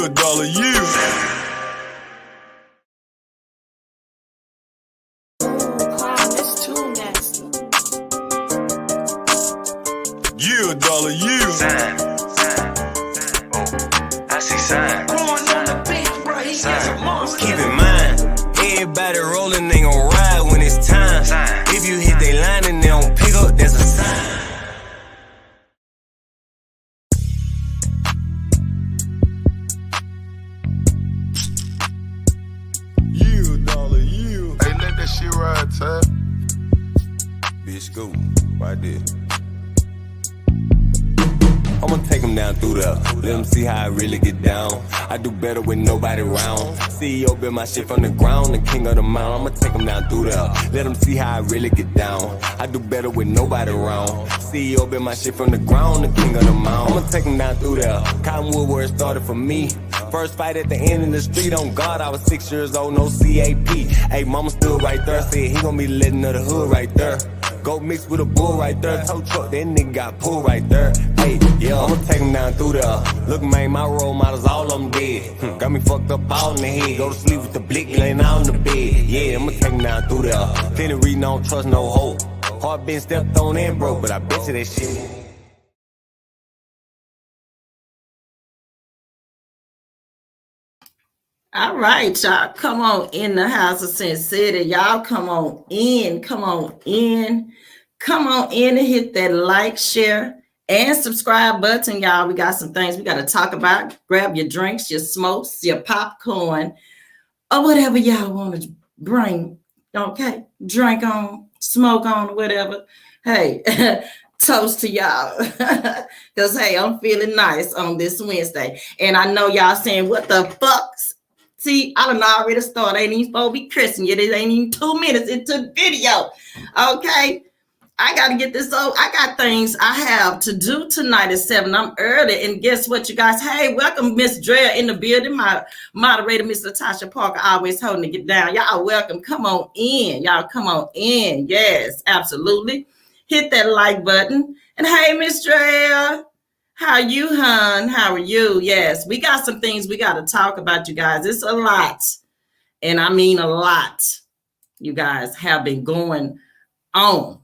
a dollar, you. You a dollar, you. Sign. Oh, I see sign. Keep in mind, everybody rolling, they gon' ride when it's time. If you hit they line and they don't pick up, there's a sign. You a dollar, you. Hey, let that shit ride, Ty. Bitch, go right there. I'ma take them down through there. Let them see how I really get down. I do better with nobody around. CEO build my shit from the ground, the king of the mountain. I'ma take them down through there. Let them see how I really get down. I do better with nobody around. CEO build my shit from the ground, the king of the mountain. I'ma take them down through there. Cottonwood where it started for me. First fight at the end of the street on God, I was 6 years old, no CAP. Hey, mama stood right there, said he gon' be letting of the hood right there. Go mix with a bull right there, tow truck, that nigga got pulled right there. Hey, yeah, I'ma take him down through there. Look, man, my role models, all of them dead. Got me fucked up all in the head, go to sleep with the blick laying out on the bed. Yeah, I'ma take him down through there. Plenty reading, don't trust no hope. Heart been stepped on and broke, but I bet you that shit. All right, y'all, come on in the house of Sin City. Y'all come on in, come on in. Come on in and hit that like, share, and subscribe button, y'all. We got some things we got to talk about. Grab your drinks, your smokes, your popcorn, or whatever y'all want to bring, okay? Drink on, smoke on, whatever. Hey, toast to y'all. Because, hey, I'm feeling nice on this Wednesday. And I know y'all saying, what the fuck? See, I done already started. Ain't even supposed to be christened yet. It ain't even 2 minutes into the video. Okay. I got to get this over. I got things I have to do tonight at 7. I'm early. And guess what, you guys? Hey, welcome, Miss Drea in the building. My moderator, Miss Latasha Parker, always holding it down. Y'all welcome. Come on in. Y'all come on in. Yes, absolutely. Hit that like button. And hey, Miss Drea. How you, hon? How are you? Yes, we got some things we got to talk about, you guys. It's a lot. And I mean a lot. You guys have been going on.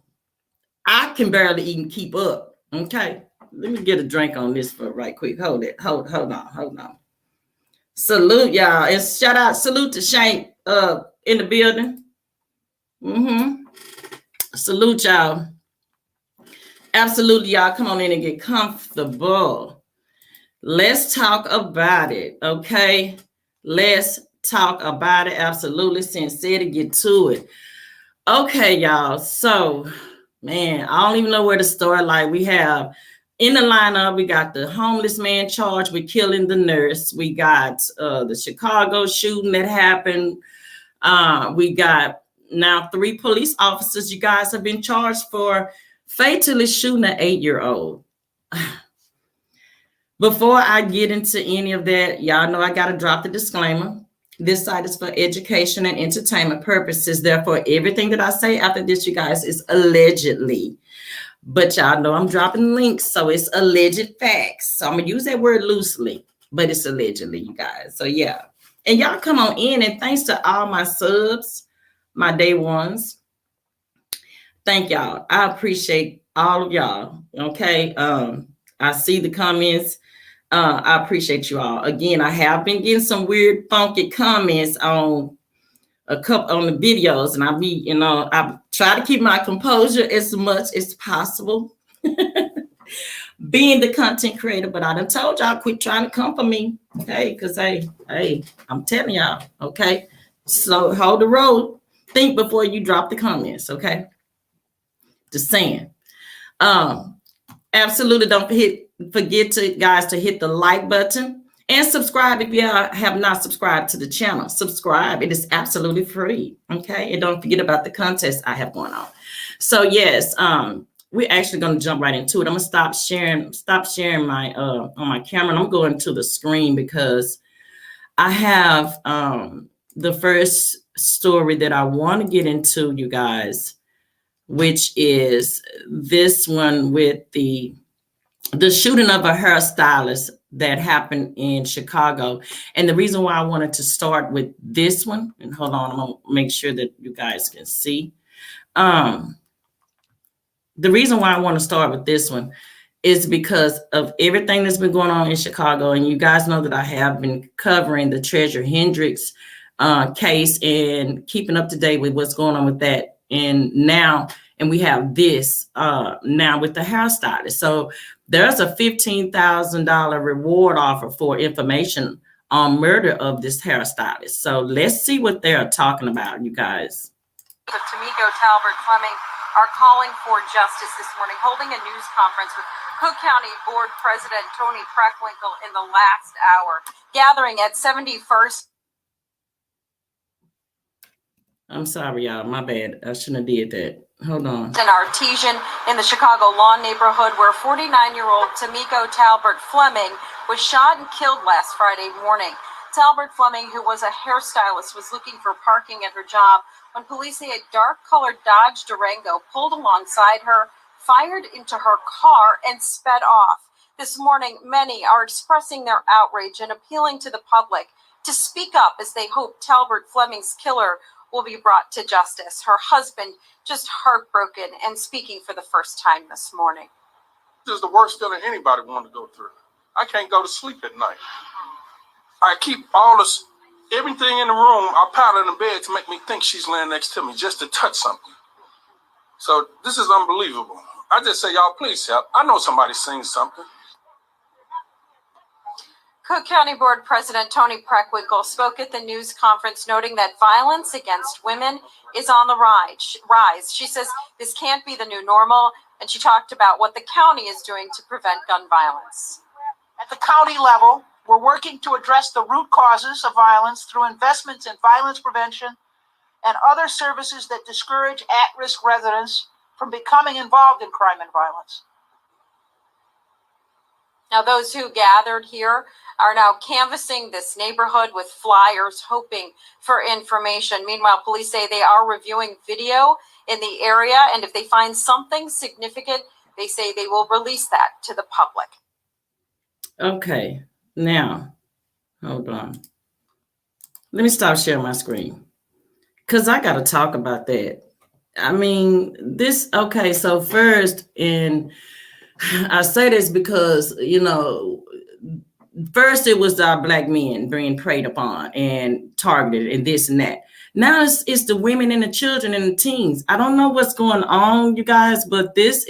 I can barely even keep up. Okay. Let me get a drink on this for right quick. Hold it. Hold on. Salute, y'all. And shout out, salute to Shank in the building. Salute, y'all. Absolutely, y'all. Come on in and get comfortable. Let's talk about it, okay? Let's talk about it. Absolutely. Sin City, get to it. Okay, y'all. So, man, I don't even know where to start. Like, we have in the lineup, we got the homeless man charged with killing the nurse. We got the Chicago shooting that happened. We got now 3 police officers, you guys, have been charged for fatally shooting an 8-year-old. Before I get into any of that, y'all know I got to drop the disclaimer. This site is for education and entertainment purposes. Therefore, everything that I say after this, you guys, is allegedly. But y'all know I'm dropping links, so it's alleged facts. So I'm going to use that word loosely, but it's allegedly, you guys. So, yeah. And y'all come on in, and thanks to all my subs, my day ones. Thank y'all. I appreciate all of y'all. Okay. I see the comments. I appreciate you all. Again, I have been getting some weird, funky comments on a couple on the videos, and I try to keep my composure as much as possible. Being the content creator, but I done told y'all quit trying to come for me. Okay, because hey, I'm telling y'all, okay. So hold the road. Think before you drop the comments, okay? Just saying. Absolutely don't forget to guys to hit the like button and subscribe if you have not subscribed to the channel. Subscribe. It is absolutely free. Okay. And don't forget about the contest I have going on. So yes, we're actually going to jump right into it. I'm gonna stop sharing my on my camera, and I'm going to the screen because I have the first story that I want to get into, you guys, which is this one with the shooting of a hairstylist that happened in Chicago. And the reason why I wanted to start with this one, and hold on, I'm gonna make sure that you guys can see. The reason why I want to start with this one is because of everything that's been going on in Chicago. And you guys know that I have been covering the Treasure Hendricks case and keeping up to date with what's going on with that. And we have this now with the hairstylist. So there's a $15,000 reward offer for information on murder of this hairstylist. So let's see what they're talking about, you guys. Tamiko Talbert Fleming are calling for justice this morning, holding a news conference with Cook County Board President Tony Preckwinkle in the last hour, gathering at 71st. I'm sorry, y'all. My bad. I shouldn't have did that. Hold on. An artesian in the Chicago Lawn neighborhood where 49-year-old Tamiko Talbert Fleming was shot and killed last Friday morning. Talbert Fleming, who was a hairstylist, was looking for parking at her job when police say a dark-colored Dodge Durango pulled alongside her, fired into her car, and sped off. This morning, many are expressing their outrage and appealing to the public to speak up as they hope Talbert Fleming's killer will be brought to justice. Her husband just heartbroken and speaking for the first time this morning. This is the worst feeling anybody want to go through. I can't go to sleep at night. I keep everything in the room, I pile in the bed to make me think she's laying next to me, just to touch something. So this is unbelievable. I just say, y'all, please help. I know somebody's seen something. Cook County Board President Tony Preckwinkle spoke at the news conference, noting that violence against women is on the rise. She says this can't be the new normal, and she talked about what the county is doing to prevent gun violence. At the county level, we're working to address the root causes of violence through investments in violence prevention and other services that discourage at-risk residents from becoming involved in crime and violence. Now, those who gathered here are now canvassing this neighborhood with flyers, hoping for information. Meanwhile, police say they are reviewing video in the area, and if they find something significant, they say they will release that to the public. Okay, now, hold on. Let me stop sharing my screen because I got to talk about that. I mean, okay, so first, and I say this because, first it was our Black men being preyed upon and targeted and this and that. Now it's the women and the children and the teens. I don't know what's going on, you guys, but this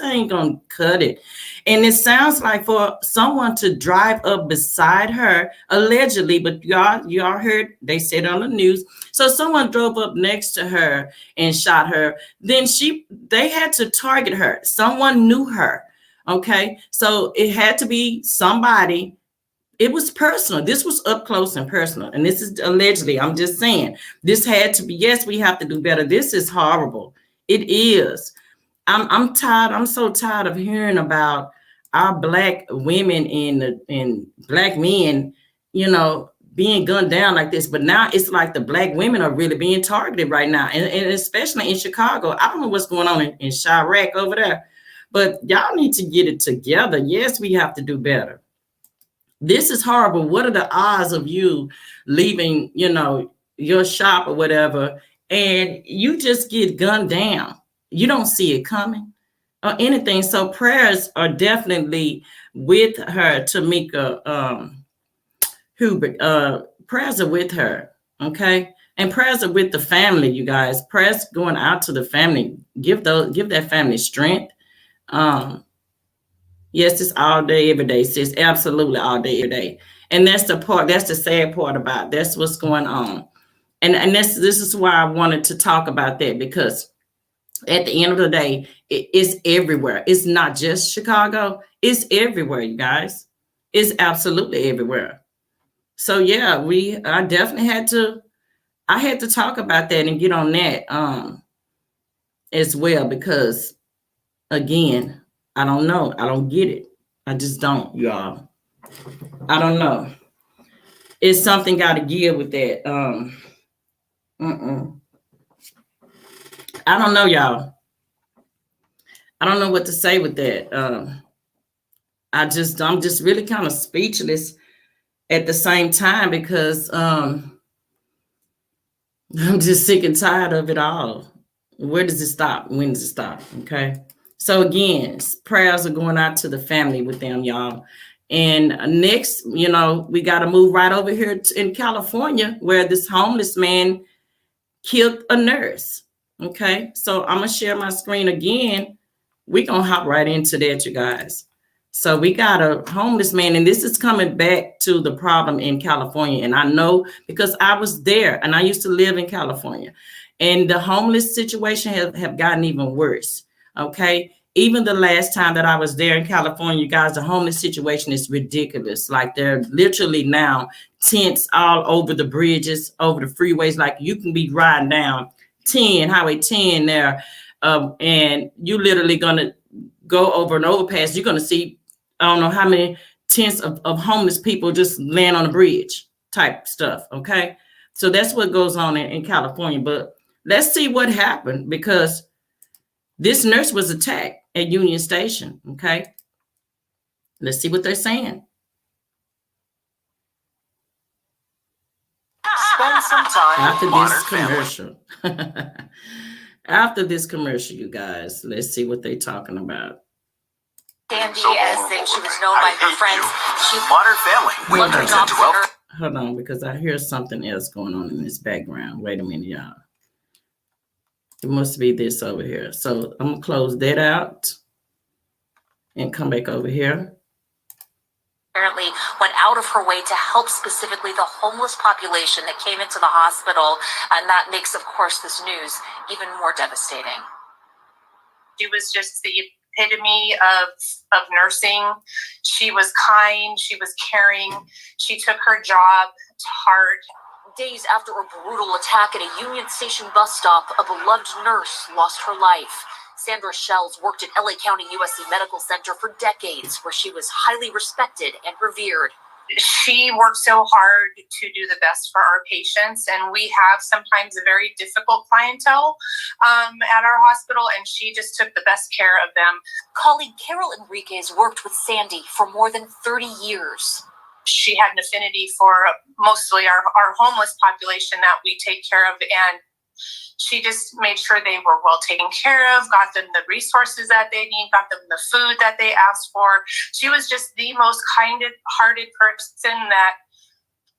ain't gonna cut it. And it sounds like for someone to drive up beside her, allegedly, but y'all heard, they said on the news. So someone drove up next to her and shot her. Then they had to target her. Someone knew her. Okay. So it had to be somebody. It was personal. This was up close and personal. And this is allegedly, I'm just saying, this had to be, yes, we have to do better. This is horrible. It is. I'm tired. I'm so tired of hearing about our Black women and Black men, being gunned down like this. But now it's like the Black women are really being targeted right now. And especially in Chicago. I don't know what's going on in Chirac over there, but y'all need to get it together. Yes, we have to do better. This is horrible. What are the odds of you leaving, your shop or whatever, and you just get gunned down? You don't see it coming or anything. So prayers are definitely with her, Tamika Hubert. Prayers are with her, okay? And prayers are with the family, you guys. Prayers going out to the family. Give that family strength. Yes, it's all day, every day, sis. Absolutely all day, every day. And that's the sad part about it. That's what's going on. And this is why I wanted to talk about that, because at the end of the day, it's everywhere. It's not just Chicago. It's everywhere, you guys. It's absolutely everywhere. So yeah, I definitely had to talk about that and get on that as well, because again, I don't know. I don't get it. I just don't, y'all. I don't know. It's something got to give with that. I don't know, y'all. I don't know what to say with that. I'm just really kind of speechless at the same time because I'm just sick and tired of it all. Where does it stop? When does it stop? Okay. So again, prayers are going out to the family with them, y'all. And next, we got to move right over here in California where this homeless man killed a nurse. Okay. So I'm going to share my screen again. We're going to hop right into that, you guys. So we got a homeless man, and this is coming back to the problem in California. And I know because I was there and I used to live in California, and the homeless situation have gotten even worse. Okay. Even the last time that I was there in California, you guys, the homeless situation is ridiculous. Like they're literally now tents all over the bridges, over the freeways. Like you can be riding down Highway 10 there, and you literally gonna go over an overpass. You're gonna see, I don't know how many tents of homeless people just laying on a bridge type stuff. Okay. So that's what goes on in California. But let's see what happened, because this nurse was attacked at Union Station. Okay. Let's see what they're saying. Spend some time After with this Modern commercial. After this commercial, you guys, let's see what they're talking about. Sandy, as she was known by her friends, she Modern Family. loved her Weekends dogs at and 12. her Hold on, because I hear something else going on in this background. Wait a minute, y'all. It must be this over here. So I'm going to close that out and come back over here. apparently went out of her way to help specifically the homeless population that came into the hospital. And that makes, of course, this news even more devastating. She was just the epitome of nursing. She was kind. She was caring. She took her job to heart. Days after a brutal attack at a Union Station bus stop, a beloved nurse lost her life. Sandra Shells worked at LA County USC Medical Center for decades, where she was highly respected and revered. She worked so hard to do the best for our patients, and we have sometimes a very difficult clientele at our hospital, and she just took the best care of them. Colleague Carol Enriquez worked with Sandy for more than 30 years. She had an affinity for mostly our homeless population that we take care of, and she just made sure they were well taken care of, got them the resources that they need, got them the food that they asked for. She was just the most kind-hearted person that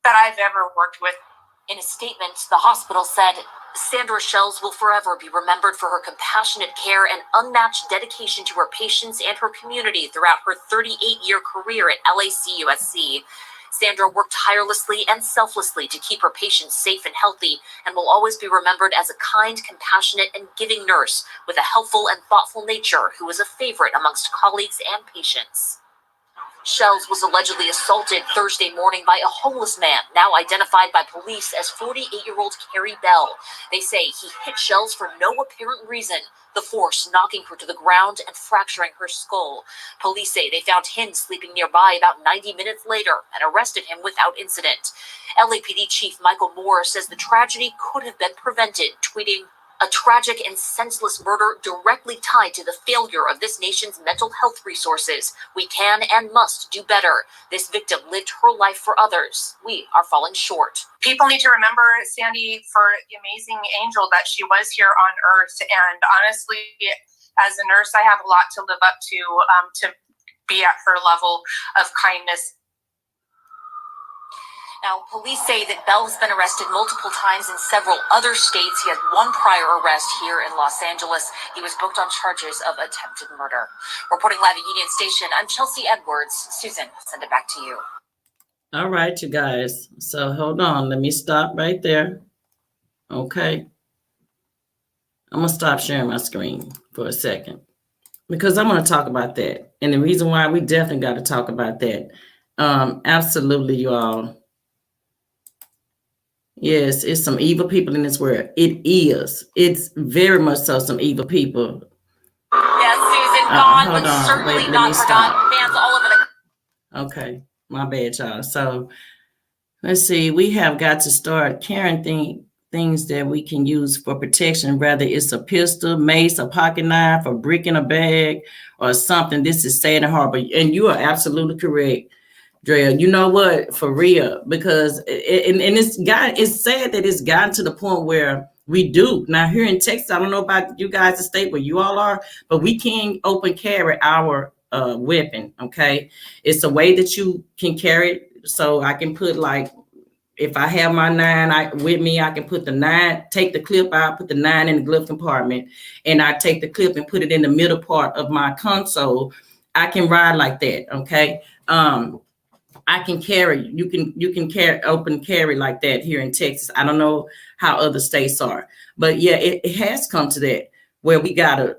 I've ever worked with. In a statement, the hospital said, Sandra Shells will forever be remembered for her compassionate care and unmatched dedication to her patients and her community throughout her 38-year career at LACUSC. Sandra worked tirelessly and selflessly to keep her patients safe and healthy, and will always be remembered as a kind, compassionate, and giving nurse with a helpful and thoughtful nature who was a favorite amongst colleagues and patients. Shells was allegedly assaulted Thursday morning by a homeless man, now identified by police as 48-year-old Carrie Bell. They say he hit Shells for no apparent reason, the force knocking her to the ground and fracturing her skull. Police say they found him sleeping nearby about 90 minutes later and arrested him without incident. LAPD Chief Michael Moore says the tragedy could have been prevented, tweeting, "A tragic and senseless murder directly tied to the failure of this nation's mental health resources. We can and must do better. This victim lived her life for others. We are falling short." People need to remember Sandy for the amazing angel that she was here on Earth. And honestly, as a nurse, I have a lot to live up to be at her level of kindness. Now, police say that Bell has been arrested multiple times in several other states. He had one prior arrest here in Los Angeles. He was booked on charges of attempted murder. Reporting live at Union Station, I'm Chelsea Edwards. Susan, send it back to you. All right, you guys. So hold on. Let me stop right there. Okay. I'm going to stop sharing my screen for a second because I'm going to talk about that. And the reason why we definitely got to talk about that. Absolutely, you all. Yes, it's some evil people in this world. It is. It's very much so some evil people. Yes, Susan, gone, hold but on. certainly Wait, let not me forgotten. stop. Fans all over the... Okay, my bad, y'all. So let's see. We have got to start. Karen things that we can use for protection, whether it's a pistol, mace, a pocket knife, a brick in a bag, or something. This is sad and horrible. And you are absolutely correct, Drea. You know what? For real, because it's sad that it's gotten to the point where we do. Now here in Texas, I don't know about you guys, the state where you all are, but we can open carry our weapon. Okay. It's a way that you can carry it. So I can put, like, if I have my 9 with me, I can put the 9, take the clip out, put the 9 in the glove compartment, and I take the clip and put it in the middle part of my console. I can ride like that. Okay. I can carry. You can carry, open carry like that here in Texas. I don't know how other states are, but yeah, it has come to that where we gotta,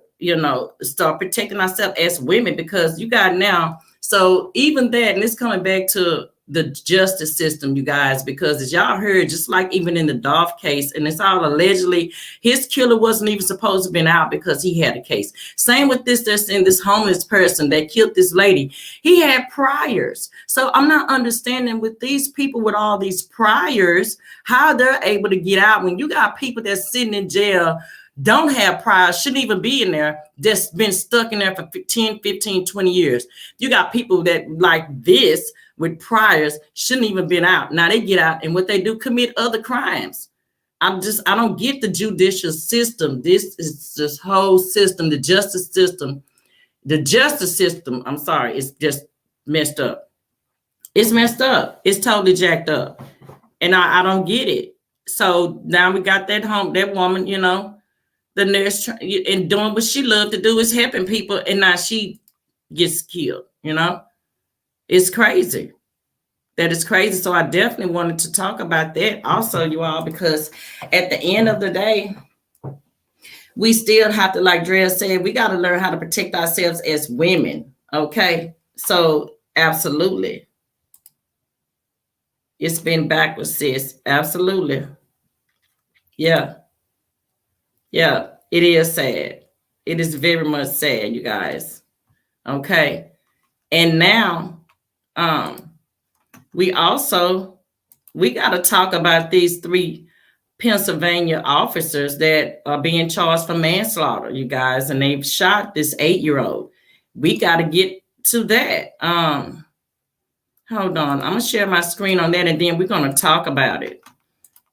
start protecting ourselves as women, because you got now. So even that, and it's coming back to the justice system, you guys, because as y'all heard, just like even in the Dolph case, and it's all allegedly, his killer wasn't even supposed to have been out because he had a case. Same with that's in this homeless person that killed this lady. He had priors. So I'm not understanding with these people with all these priors, how they're able to get out when you got people that's sitting in jail, don't have priors, shouldn't even be in there, that's been stuck in there for 10, 15, 20 years. You got people that like this with priors shouldn't even been out. Now they get out, and what they do, commit other crimes. I don't get the judicial system. This is this whole system, the justice system. I'm sorry, it's just messed up. It's messed up. It's totally jacked up. And I don't get it. So now we got that woman, the nurse, and doing what she loved to do is helping people, and now she gets killed. It's crazy. That is crazy. So I definitely wanted to talk about that also, you all, because at the end of the day, we still have to, like Drea said, we got to learn how to protect ourselves as women. Okay. So absolutely. It's been backwards, sis. Absolutely. Yeah. Yeah. It is sad. It is very much sad, you guys. Okay. And now, we got to talk about these 3 Pennsylvania officers that are being charged for manslaughter, you guys, and they've shot this 8-year-old. We got to get to that. Hold on. I'm going to share my screen on that, and then we're going to talk about it.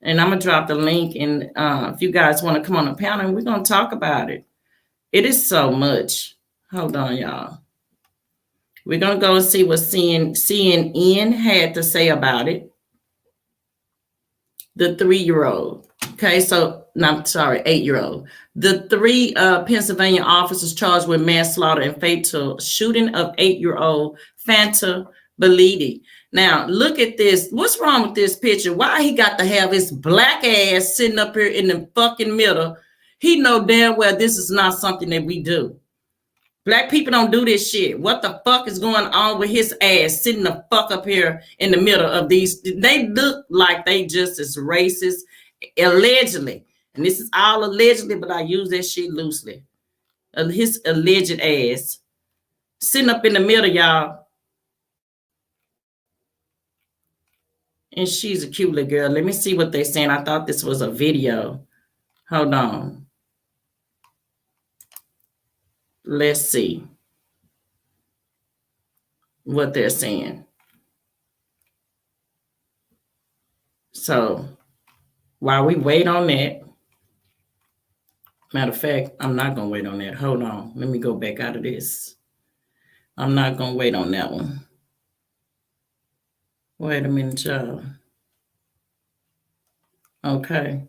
And I'm going to drop the link, and if you guys want to come on the panel, we're going to talk about it. It is so much. Hold on, y'all. We're going to go and see what CNN had to say about it. The 3-year-old. Okay, so, no, I'm sorry, 8-year-old. The 3 Pennsylvania officers charged with manslaughter and fatal shooting of 8-year-old Fanta Belidi. Now, look at this. What's wrong with this picture? Why he got to have his black ass sitting up here in the fucking middle? He know damn well this is not something that we do. Black people don't do this shit. What the fuck is going on with his ass sitting the fuck up here in the middle of these? They look like they just as racist, allegedly. And this is all allegedly, but I use that shit loosely. His alleged ass sitting up in the middle, y'all. And she's a cute little girl. Let me see what they're saying. I thought this was a video. Hold on. Let's see what they're saying. So while we wait on that, matter of fact, I'm not going to wait on that. Hold on. Let me go back out of this. I'm not going to wait on that one. Wait a minute, y'all. Okay.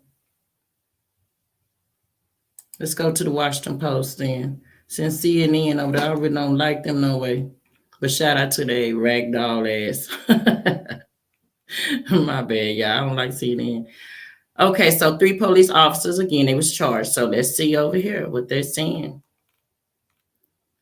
Let's go to the Washington Post then. Since CNN over there, I really don't like them no way. But shout out to the ragdoll ass. My bad, y'all. I don't like CNN. Okay, so 3 police officers, again, they was charged. So let's see over here what they're saying.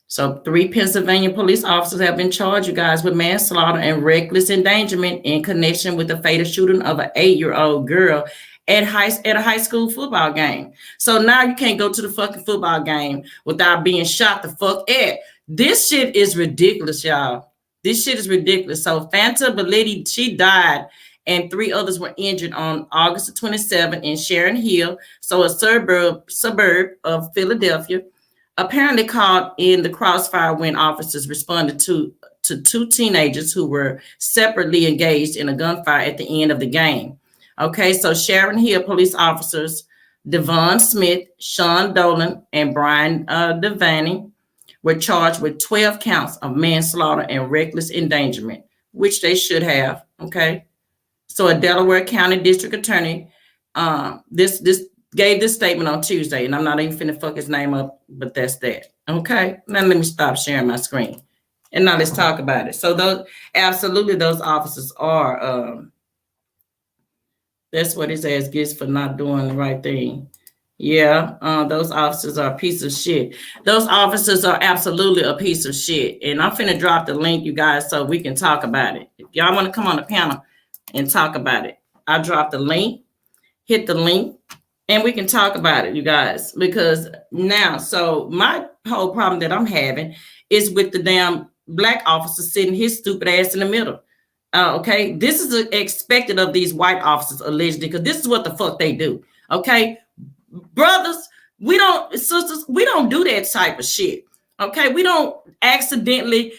So 3 Pennsylvania police officers have been charged, you guys, with manslaughter and reckless endangerment in connection with the fatal shooting of an 8-year-old girl at a high school football game. So now you can't go to the fucking football game without being shot the fuck at. This shit is ridiculous, y'all. This shit is ridiculous. So Fanta Belidi, she died, and 3 others were injured on August 27 in Sharon Hill, so a suburb of Philadelphia. Apparently caught in the crossfire when officers responded to 2 teenagers who were separately engaged in a gunfire at the end of the game. Okay, so Sharon Hill police officers Devon Smith, Sean Dolan, and Brian Devaney were charged with 12 counts of manslaughter and reckless endangerment, which they should have. Okay, so a Delaware County District Attorney this gave this statement on Tuesday, and I'm not even finna fuck his name up, but that's that. Okay, now let me stop sharing my screen, and now let's talk about it. So those officers are. That's what his ass gets for not doing the right thing. Yeah, those officers are a piece of shit. Those officers are absolutely a piece of shit. And I'm finna drop the link, you guys, so we can talk about it. If y'all want to come on the panel and talk about it, I dropped the link, hit the link, and we can talk about it, you guys. Because now, so my whole problem that I'm having is with the damn black officer sitting his stupid ass in the middle. Okay, this is expected of these white officers allegedly, because this is what the fuck they do. Okay, brothers, sisters, we don't do that type of shit. Okay, we don't accidentally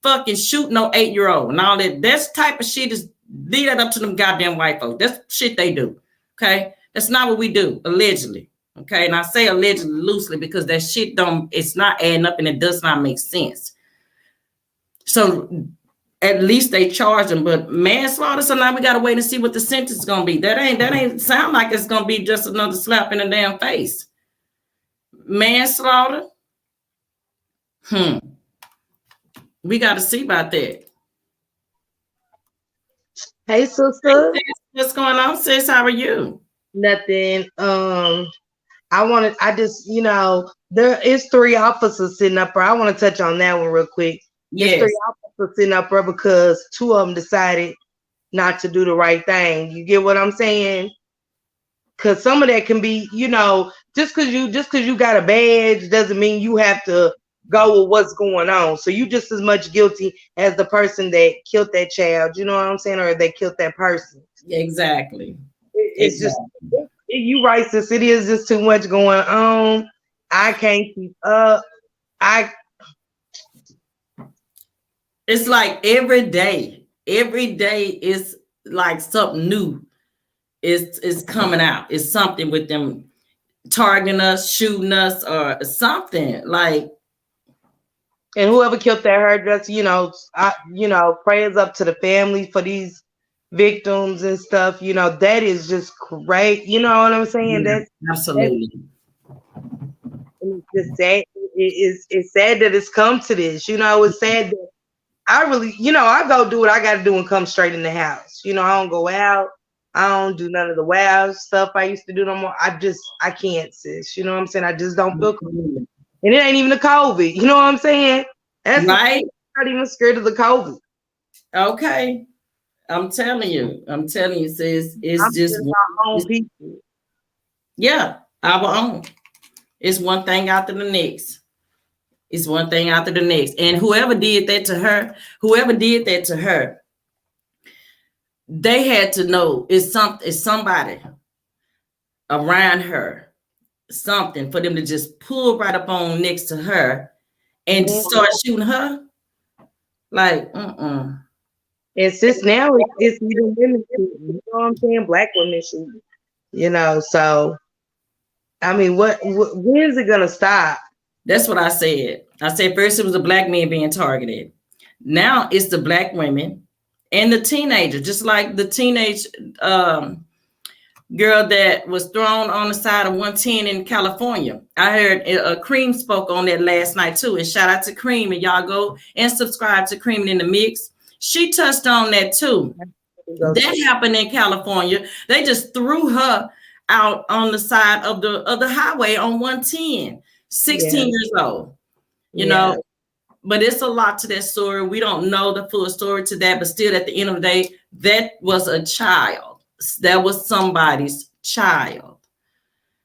fucking shoot no 8-year-old and all that. That type of shit is leave that up to them goddamn white folks. That's shit they do. Okay, that's not what we do allegedly. Okay, and I say allegedly loosely because that shit it's not adding up and it does not make sense. So at least they charge them, but manslaughter, so now we gotta wait and see what the sentence is gonna be. That ain't sound like it's gonna be just another slap in the damn face. Manslaughter? We gotta see about that. Hey, sister. What's going on, sis? How are you? Nothing. I just, there is 3 officers sitting up there. I want to touch on that one real quick. Yes. 3 officers sitting up there because 2 of them decided not to do the right thing. You get what I'm saying? Because some of that can be, just because you got a badge doesn't mean you have to go with what's going on. So you just as much guilty as the person that killed that child. You know what I'm saying? Or they killed that person. Exactly. It's just, you right, sis. It is just too much going on. I can't keep up. It's like every day is like something new is coming out. It's something with them targeting us, shooting us, or something like. And whoever killed that hairdresser, prayers up to the family for these victims and stuff. That is just great. You know what I'm saying? Yeah, absolutely. It's just sad. It's sad that it's come to this. It's sad that I really, I go do what I got to do and come straight in the house. I don't go out. I don't do none of the wild stuff I used to do no more. I can't, sis. You know what I'm saying? I just don't feel comfortable. And it ain't even the COVID. You know what I'm saying? That's right. I'm not even scared of the COVID. Okay. I'm telling you, sis, it's just our own people. Yeah, our own. It's one thing after the next. It's one thing after the next. And whoever did that to her, they had to know it's somebody around her, something for them to just pull right up on next to her and start shooting her. Like, And since now it's even women, you know what I'm saying? Black women shooting, so I mean, when is it gonna stop? That's what I said. I said first it was the black men being targeted. Now it's the black women and the teenager, just like the teenage girl that was thrown on the side of 110 in California. I heard Cream spoke on that last night too. And shout out to Cream, and y'all go and subscribe to Cream in the Mix. She touched on that too. That happened in California. They just threw her out on the side of the highway on 110, 16 years old, you know, but it's a lot to that story. We don't know the full story to that, but still at the end of the day, that was a child. That was somebody's child,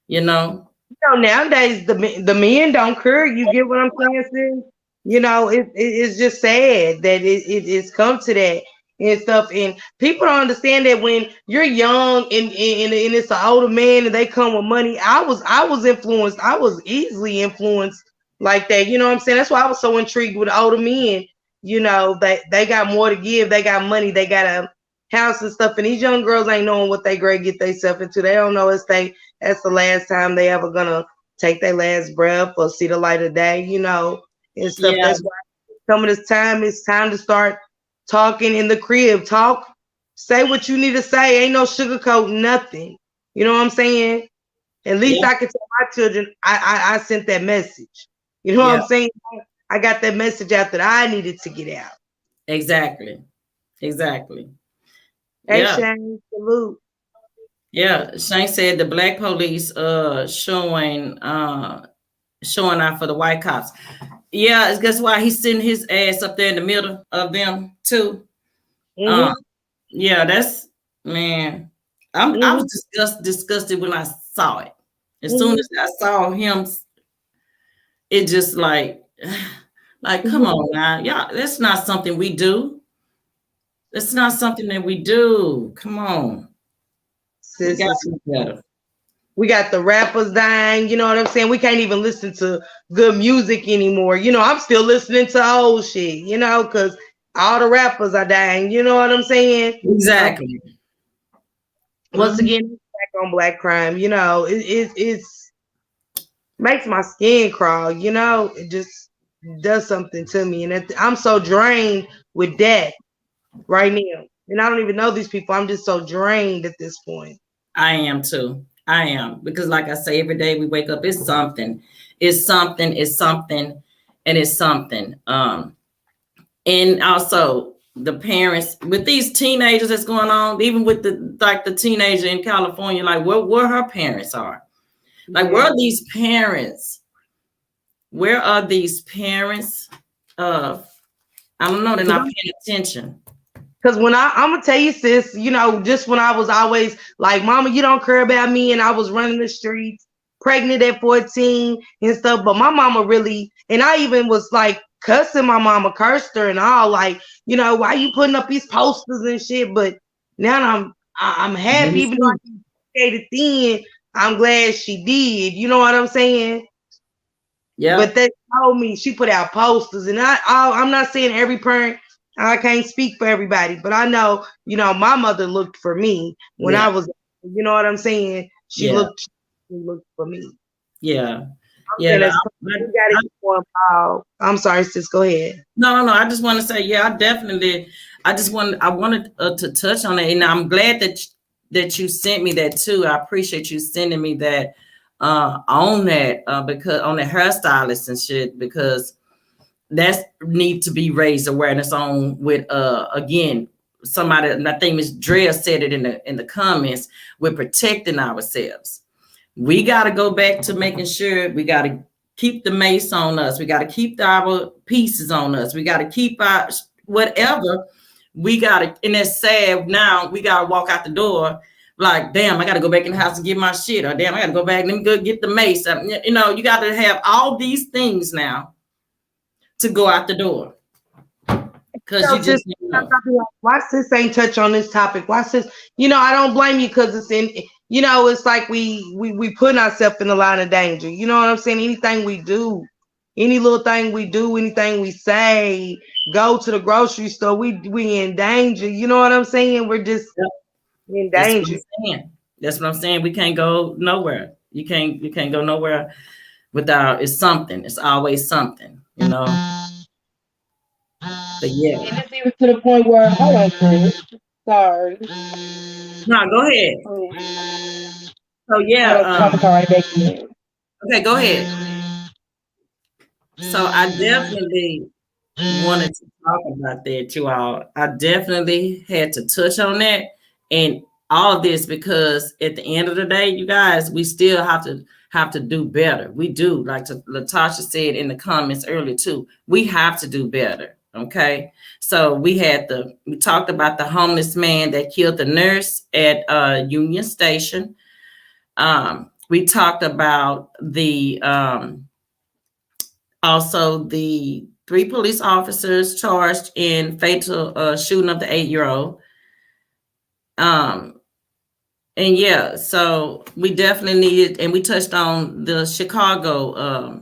nowadays the men don't care. You get what I'm saying, sis? It's just sad that it's come to that. and stuff. And people don't understand that when you're young and it's an older man and they come with money. I was influenced. I was easily influenced like that. You know what I'm saying? That's why I was so intrigued with older men. You know, they got more to give. They got money. They got a house and stuff. And these young girls ain't knowing what they great get themselves into. They don't know that's the last time they ever gonna take their last breath or see the light of day, you know, and stuff. Yeah, That's why some of this time it's time to start talking in the crib. Talk, say what you need to say. Ain't no sugarcoat nothing. You know what I'm saying? At least yeah, I can tell my children I sent that message. You know what yeah, I'm saying? I got that message out that I needed to get out. exactly. Exactly. Hey Yeah. Shane, salute. Yeah. Shane said the black police showing out for the white cops. Yeah, it's guess why he's sitting his ass up there in the middle of them too. Mm-hmm. Yeah, that's man. I Mm-hmm. was disgusted when I saw it. As soon Mm-hmm. as I saw him, it just like come Mm-hmm. on now. Yeah, that's not something we do. That's not something that we do. Come on. We got Sisters. to do better. We got the rappers dying, you know what I'm saying? We can't even listen to good music anymore. You know, I'm still listening to old shit, you know, because all the rappers are dying, you know what I'm saying? Exactly. Once Mhm. again, back on black crime, you know, it's makes my skin crawl, you know, it just does something to me. And I'm so drained with that right now. And I don't even know these people. I'm just so drained at this point. I am too. I am because, like I say, every day we wake up, it's something. It's something. It's something, and it's something. And also the parents with these teenagers that's going on, even with the teenager in California, like where her parents are, like where Yeah. are these parents? Where are these parents? I don't know. They're not paying attention. Because when I'm gonna tell you, sis, you know, just when I was always like, Mama, you don't care about me, and I was running the streets, pregnant at 14 and stuff. But my mama really, and I even was like cussing my mama, cursed her and all, like, you know, why you putting up these posters and shit? But now I'm happy, even though I skated thin. I'm glad she did. You know what I'm saying? Yeah. But that told me she put out posters, and I'm not saying every parent. I can't speak for everybody, but I know, you know, my mother looked for me when Yeah. I was, you know what I'm saying? She Yeah. looked for me. Yeah. I'm Yeah. saying that's we gotta get more involved. I'm sorry, sis. Go ahead. No. I just want to say, yeah, I wanted to touch on it, and I'm glad that you sent me that too. I appreciate you sending me that on that because on the hairstylist and shit, because that's need to be raised awareness on with again somebody, and I think Ms. Drea said it in the comments, with protecting ourselves. We got to go back to making sure we got to keep the mace on us. We got to keep our pieces on us. We got to keep our whatever. We got to, and it's sad now. We got to walk out the door like, damn, I got to go back in the house and get my shit. Or damn, I got to go back and go get the mace. You know, you got to have all these things now to go out the door. Because you just know. Why sis ain't touch on this topic? Why sis, you know, I don't blame you because it's in, you know, it's like we putting ourselves in a line of danger. You know what I'm saying? Anything we do, any little thing we do, anything we say, go to the grocery store, we in danger. You know what I'm saying? We're just in That's what danger. I'm saying. That's what I'm saying. We can't go nowhere. You can't go nowhere without, it's something. It's always something, you know. But yeah. And it's even to the point where, hold on, Chris. Sorry. No, go ahead. So Hold on, I'm yeah, gonna come right back in. okay, go ahead. So I definitely wanted to talk about that, you all. I definitely had to touch on that and all of this because at the end of the day, you guys, we still have to do better. We do, like Latasha said in the comments earlier too. We have to do better. Okay, so we talked about the homeless man that killed the nurse at Union Station. We talked about the also the 3 police officers charged in fatal shooting of the 8-year-old. And yeah, so we definitely needed, and we touched on the Chicago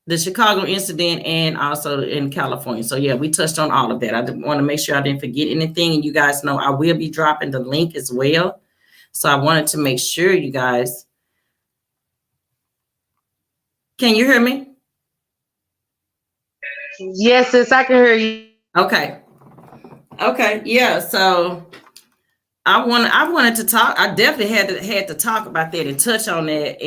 incident and also in California. So yeah, we touched on all of that. I want to make sure I didn't forget anything. And you guys know I will be dropping the link as well. So I wanted to make sure you guys. Can you hear me? Yes, sis, I can hear you. Okay. Yeah. So I wanted to talk. I definitely had to talk about that and touch on that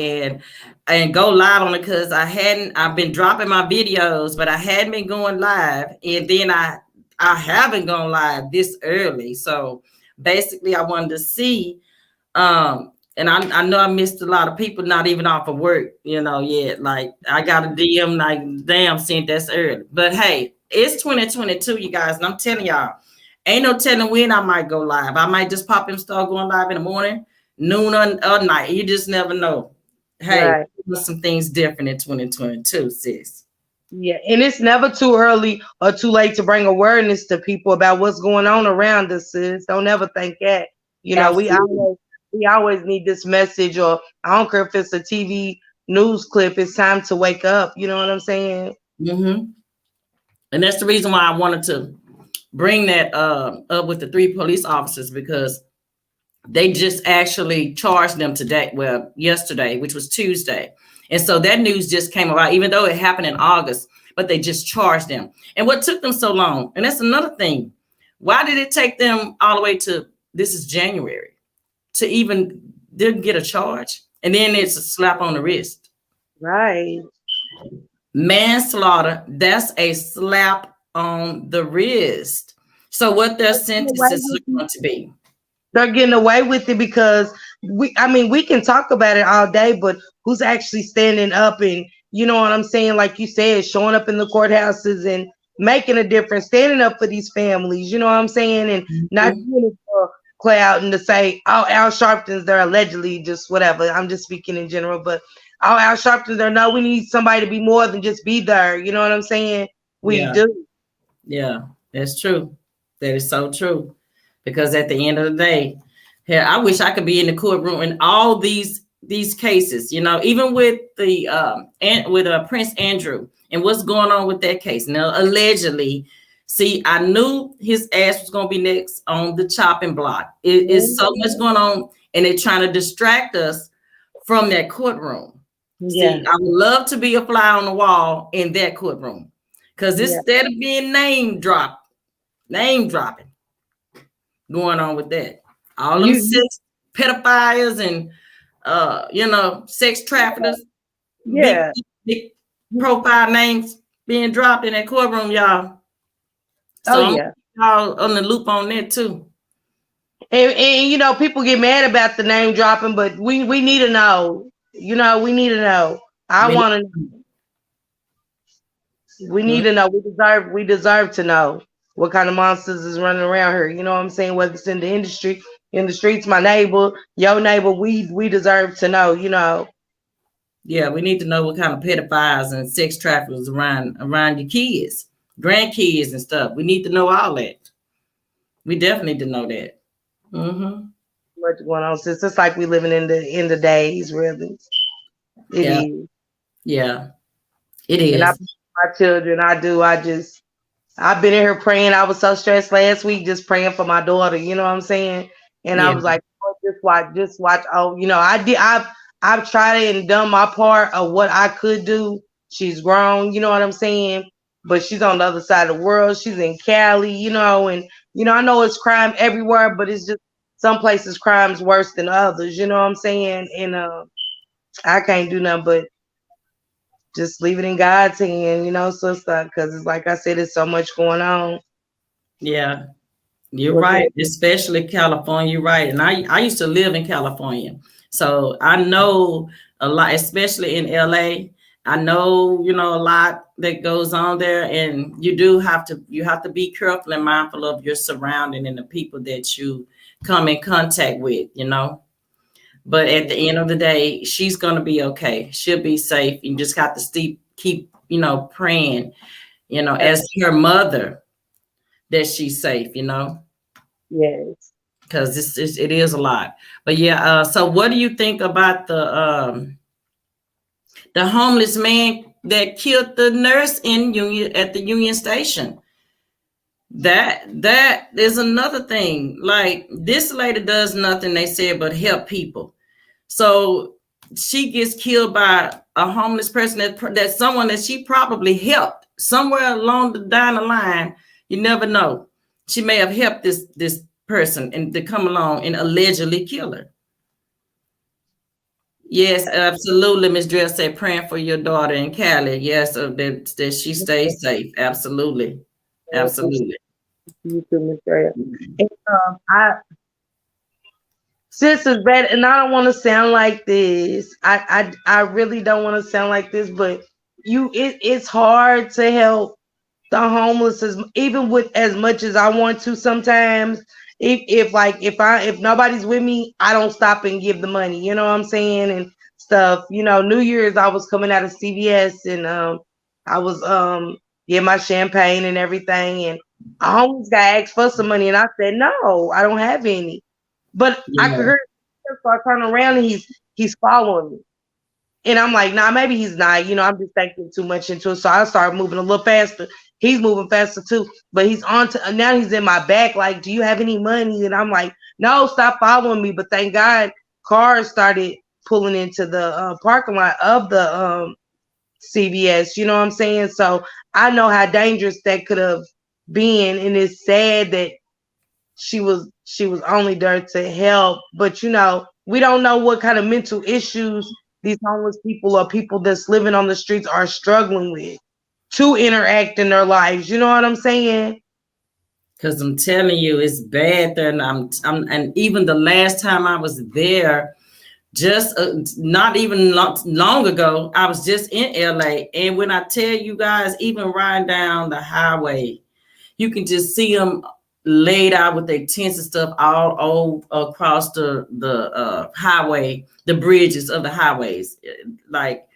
and go live on it, because I've been dropping my videos, but I hadn't been going live, and then I haven't gone live this early. So basically I wanted to see, and I know I missed a lot of people not even off of work, yet. Like I got a DM like, damn, sent that's early. But hey, it's 2022, you guys, and I'm telling y'all, ain't no telling when I might go live. I might just pop and start going live in the morning, noon, or night. You just never know. Hey, Right. some things different in 2022, sis. Yeah, and it's never too early or too late to bring awareness to people about what's going on around us, sis. Don't ever think that. Absolutely. We always need this message, or I don't care if it's a TV news clip. It's time to wake up. You know what I'm saying? Mm-hmm. And that's the reason why I wanted to bring that up with the 3 police officers, because they just actually charged them yesterday, which was Tuesday. And so that news just came about, even though it happened in August, but they just charged them. And what took them so long? And that's another thing. Why did it take them all the way to, this is January, to even didn't get a charge? And then it's a slap on the wrist. Right. Manslaughter, that's a slap on the wrist. So what their sentences are going to be? They're getting away with it because we can talk about it all day, but who's actually standing up and, you know what I'm saying? Like you said, showing up in the courthouses and making a difference, standing up for these families, you know what I'm saying? And not doing it for clout and to say, oh, Al Sharpton's there allegedly, just whatever. I'm just speaking in general, but oh, Al Sharpton's there. No, we need somebody to be more than just be there. You know what I'm saying? We do. Yeah, that's true. That is so true. Because at the end of the day, I wish I could be in the courtroom in all these cases, even with the Prince Andrew and what's going on with that case. Now, allegedly, see, I knew his ass was going to be next on the chopping block. It is so much going on, and they're trying to distract us from that courtroom. Yeah. See, I would love to be a fly on the wall in that courtroom, because instead of being name dropping going on with that, all them sex pedophiles and sex traffickers, big profile names being dropped in that courtroom, y'all. So y'all on the loop on that too. And people get mad about the name dropping, but we need to know. We need to know. I want to know. We need to know. We deserve to know what kind of monsters is running around here. You know what I'm saying? Whether it's in the industry, in the streets, my neighbor, your neighbor, we deserve to know, Yeah, we need to know what kind of pedophiles and sex traffickers around your kids, grandkids and stuff. We need to know all that. We definitely need to know that. Mm-hmm. What's going on, sis? It's like we living in the days, really. It is. Yeah, it is. And my children, I've been in here praying. I was so stressed last week, just praying for my daughter. You know what I'm saying? And I was like, oh, just watch. Oh, I've tried it and done my part of what I could do. She's grown. You know what I'm saying? But she's on the other side of the world. She's in Cali. And I know it's crime everywhere, but it's just some places crime's worse than others. You know what I'm saying? And I can't do nothing but just leave it in God's hand, sister, because it's like I said, it's so much going on. Yeah, you're right, especially California. You're right. And I used to live in California, so I know a lot, especially in LA. I know, a lot that goes on there, and you have to be careful and mindful of your surrounding and the people that you come in contact with, But at the end of the day, she's going to be okay. She'll be safe. You just got to keep, praying you know, as her mother, that she's safe, you know, Yes. because it is a lot. But yeah, so what do you think about the homeless man that killed the nurse at the Union Station? That is another thing. Like, this lady does nothing, they said, but help people. So she gets killed by a homeless person that's someone that she probably helped somewhere down the line. You never know. She may have helped this person and to come along and allegedly kill her. Yes, absolutely. Miss Drell said praying for your daughter in Cali. Yes, that she stays safe. Absolutely. Absolutely. You too, Miss Drea. And, sisters, bad, and I don't want to sound like this. I really don't want to sound like this, but it's hard to help the homeless even with as much as I want to sometimes. If nobody's with me, I don't stop and give the money, you know what I'm saying, and stuff. You know, New Year's I was coming out of CVS and I was getting my champagne and everything, and a homeless guy asked for some money and I said, no, I don't have any. But I could hear him, so I turn around and he's following me. And I'm like, nah, maybe he's not. You know, I'm just thinking too much into it. So I start moving a little faster. He's moving faster too. But he's on to now he's in my back, like, do you have any money? And I'm like, no, stop following me. But thank God cars started pulling into the parking lot of the CVS. You know what I'm saying? So I know how dangerous that could have been. And it's sad that she was only there to help. But you know, we don't know what kind of mental issues these homeless people or people that's living on the streets are struggling with to interact in their lives. You know what I'm saying? Because I'm telling you, it's bad there. And and even the last time I was there, just not even long ago, I was just in LA. And when I tell you guys, even riding down the highway, you can just see them laid out with their tents and stuff all across the highway, the bridges of the highways, like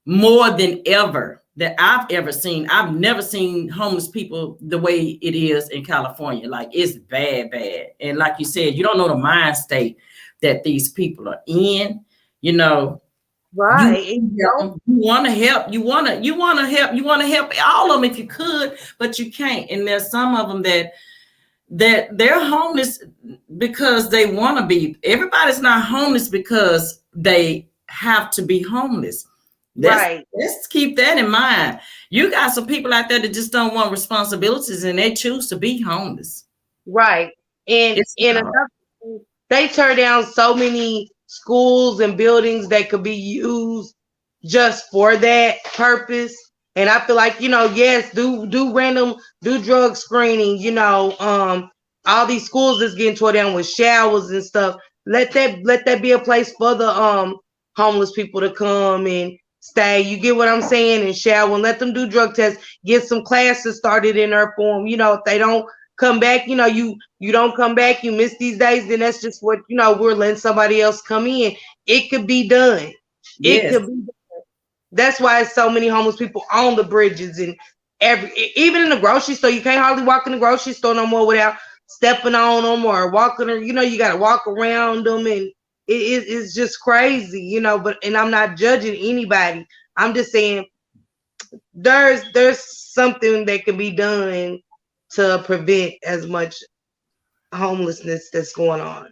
more than ever that I've ever seen. I've never seen homeless people the way it is in California. Like, it's bad. And like you said, you don't know the mind state that these people are in, you know. Right. You want to help. You want to help all of them if you could, but you can't. And there's some of them that they're homeless because they want to be. Everybody's not homeless because they have to be homeless. Right. Let's keep that in mind. You got some people out there that just don't want responsibilities and they choose to be homeless. Right. And they tear down so many schools and buildings that could be used just for that purpose. And I feel like, you know, yes, do drug screening, you know, all these schools that's getting tore down with showers and stuff. Let that be a place for the homeless people to come and stay. You get what I'm saying? And shower and let them do drug tests, get some classes started in their form. You know, if they don't come back, you know, you don't come back, you miss these days, then that's just what, you know, we're letting somebody else come in. It could be done. It could be done. That's why it's so many homeless people on the bridges and even in the grocery store. You can't hardly walk in the grocery store no more without stepping on them or walking, or, you know, you got to walk around them, and it's just crazy, you know. And I'm not judging anybody. I'm just saying there's something that can be done to prevent as much homelessness that's going on.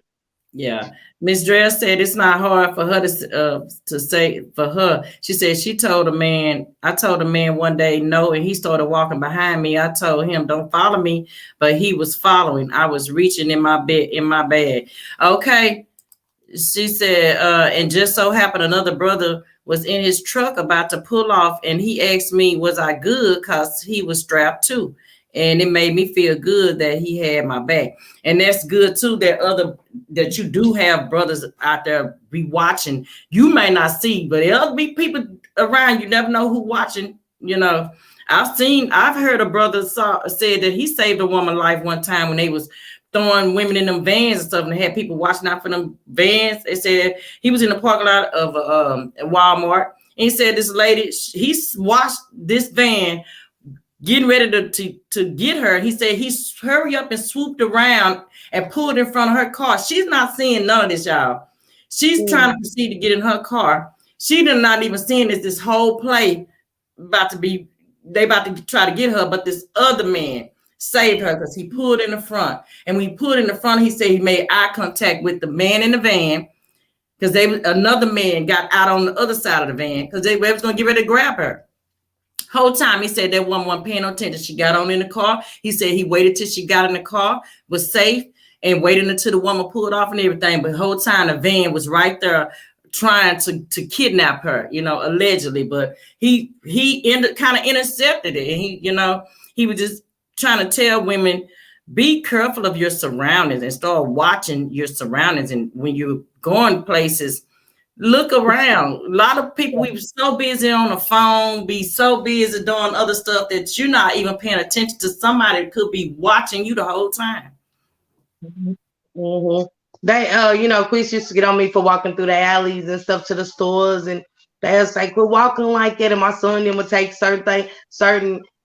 Yeah. Miss Drell said it's not hard for her to say for her. She said she told a man, I told a man one day no, and he started walking behind me. I told him don't follow me, but he was following. I was reaching in my bag. Okay. She said, and just so happened another brother was in his truck about to pull off, and he asked me, was I good? Because he was strapped too. And it made me feel good that he had my back. And that's good too, that you do have brothers out there be watching. You may not see, but there'll be people around. You never know who watching, you know. I've heard a brother said that he saved a woman's life one time when they was throwing women in them vans and stuff, and they had people watching out for them vans. They said he was in the parking lot of Walmart, and he said this lady, he watched this van getting ready to get her. He said he hurry up and swooped around and pulled in front of her car. She's not seeing none of this, y'all. She's trying to proceed to get in her car. She did not even seeing this whole play they about to try to get her, but this other man saved her because he pulled in the front. And when he pulled in the front, he said he made eye contact with the man in the van because another man got out on the other side of the van because they was going to get ready to grab her. Whole time he said that woman wasn't paying no attention. She got on in the car. He said he waited till she got in the car, was safe, and waited until the woman pulled off and everything. But the whole time the van was right there trying to kidnap her, allegedly. But he kind of intercepted it. And he was just trying to tell women, be careful of your surroundings and start watching your surroundings. And when you're going places, look around. A lot of people, we were so busy on the phone, be so busy doing other stuff that you're not even paying attention to somebody that could be watching you the whole time. Mm-hmm. They, Chris used to get on me for walking through the alleys and stuff to the stores, and they was like, "We're walking like that," and my son then would take certain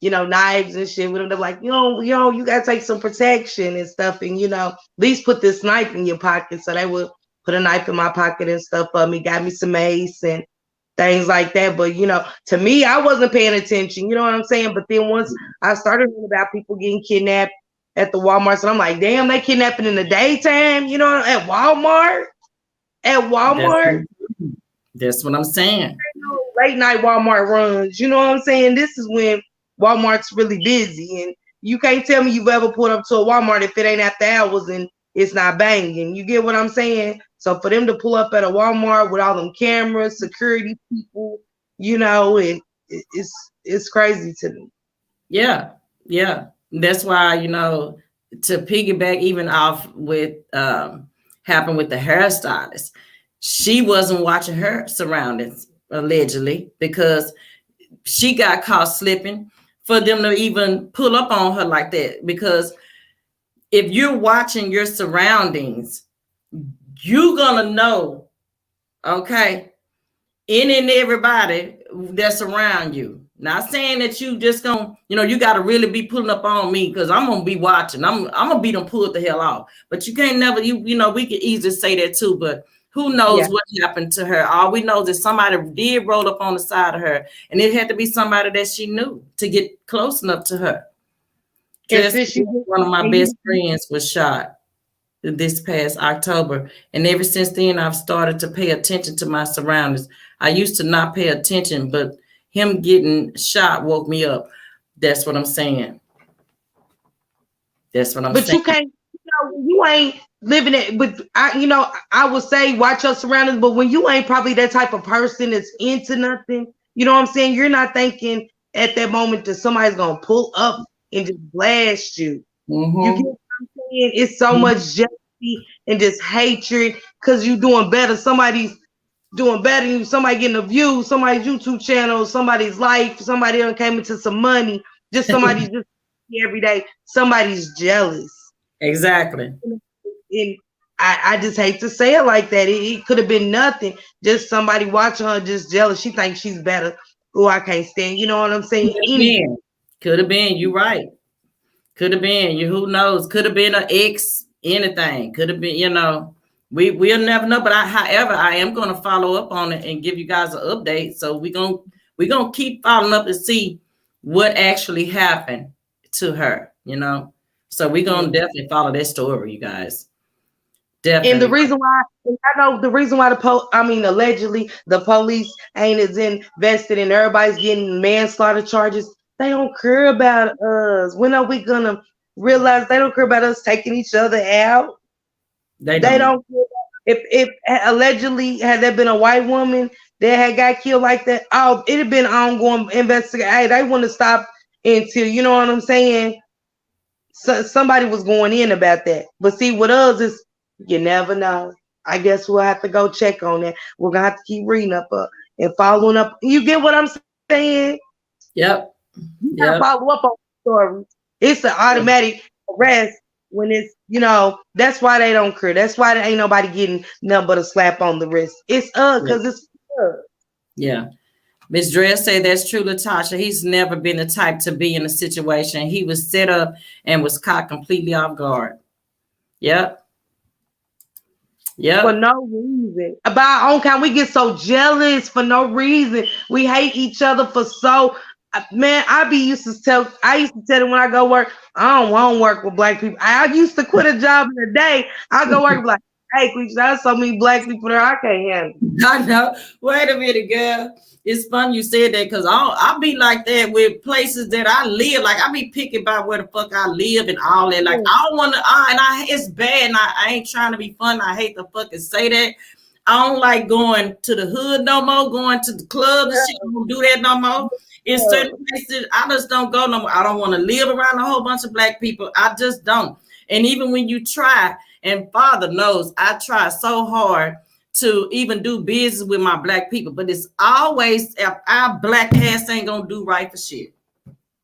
knives and shit with him. They're like, you gotta take some protection and stuff, and at least put this knife in your pocket. So they would put a knife in my pocket and stuff for me, got me some mace and things like that. But to me, I wasn't paying attention. You know what I'm saying? But then once I started reading about people getting kidnapped at the Walmarts, and I'm like, damn, they kidnapping in the daytime, at Walmart. That's what I'm saying. Late night Walmart runs, you know what I'm saying? This is when Walmart's really busy, and you can't tell me you've ever pulled up to a Walmart if it ain't after hours and it's not banging. You get what I'm saying? So for them to pull up at a Walmart with all them cameras, security people, it's crazy to me. Yeah. That's why, to piggyback even off with happened with the hairstylist, she wasn't watching her surroundings, allegedly, because she got caught slipping for them to even pull up on her like that. Because if you're watching your surroundings, you're gonna know, okay, any and everybody that's around you. Not saying that you just gonna, you got to really be pulling up on me because I'm gonna be watching. I'm gonna be them pulled the hell off. But you can't never, we could easily say that too. But who knows what happened to her? All we know is that somebody did roll up on the side of her, and it had to be somebody that she knew to get close enough to her. Just one of my best friends was shot this past October, and ever since then I've started to pay attention to my surroundings. I used to not pay attention, but him getting shot woke me up. That's what I'm saying. But you can't, you ain't living it. But I would say watch your surroundings. But when you ain't probably that type of person that's into nothing, you know what I'm saying? You're not thinking at that moment that somebody's gonna pull up and just blast you. Mm-hmm. You get what I'm saying? It's so much jealousy and just hatred because you're doing better. Somebody's doing better than you, somebody getting a view, somebody's YouTube channel, somebody's life, somebody else came into some money, just somebody just every day, somebody's jealous. Exactly. And I just hate to say it like that. It could have been nothing. Just somebody watching her just jealous. She thinks she's better. Oh, I can't stand. You know what I'm saying? Could have been. You right. Could have been. Who knows? Could have been an ex, anything. Could have been, we'll never know. But however, I am going to follow up on it and give you guys an update. So we're gonna keep following up and see what actually happened to her, So we're gonna definitely follow that story, you guys. Definitely. And the reason why allegedly the police ain't as invested and everybody's getting manslaughter charges. They don't care about us. When are we gonna realize they don't care about us taking each other out? They don't care. If allegedly had there been a white woman that had got killed like that, it'd have been ongoing investigation. Hey, they want to stop until, you know what I'm saying? So somebody was going in about that. But see, with us is you never know. I guess we'll have to go check on that. We're gonna have to keep reading up and following up. You get what I'm saying? Yep. You gotta follow up on the story. It's an automatic arrest when it's, that's why they don't care. That's why there ain't nobody getting nothing but a slap on the wrist. It's because it's us. Yeah. Miss Drell said that's true, Latasha. He's never been the type to be in a situation. He was set up and was caught completely off guard. Yep. For no reason. About our own kind, we get so jealous for no reason. We hate each other for so. Man, I used to tell them when I go work, I don't want to work with black people. I used to quit a job in a day. I go work and be like, hey, there's so many black people there I can't handle. I know. Wait a minute, girl. It's funny you said that because I'll be like that with places that I live. Like I be picking about where the fuck I live and all that. Like I don't want to. It's bad. And I ain't trying to be fun. I hate to fucking say that. I don't like going to the hood no more. Going to the club and shit. I don't do that no more. In certain places, I just don't go no more. I don't want to live around a whole bunch of black people. I just don't. And even when you try, and Father knows, I try so hard to even do business with my black people, but it's always if our black ass ain't gonna do right for shit.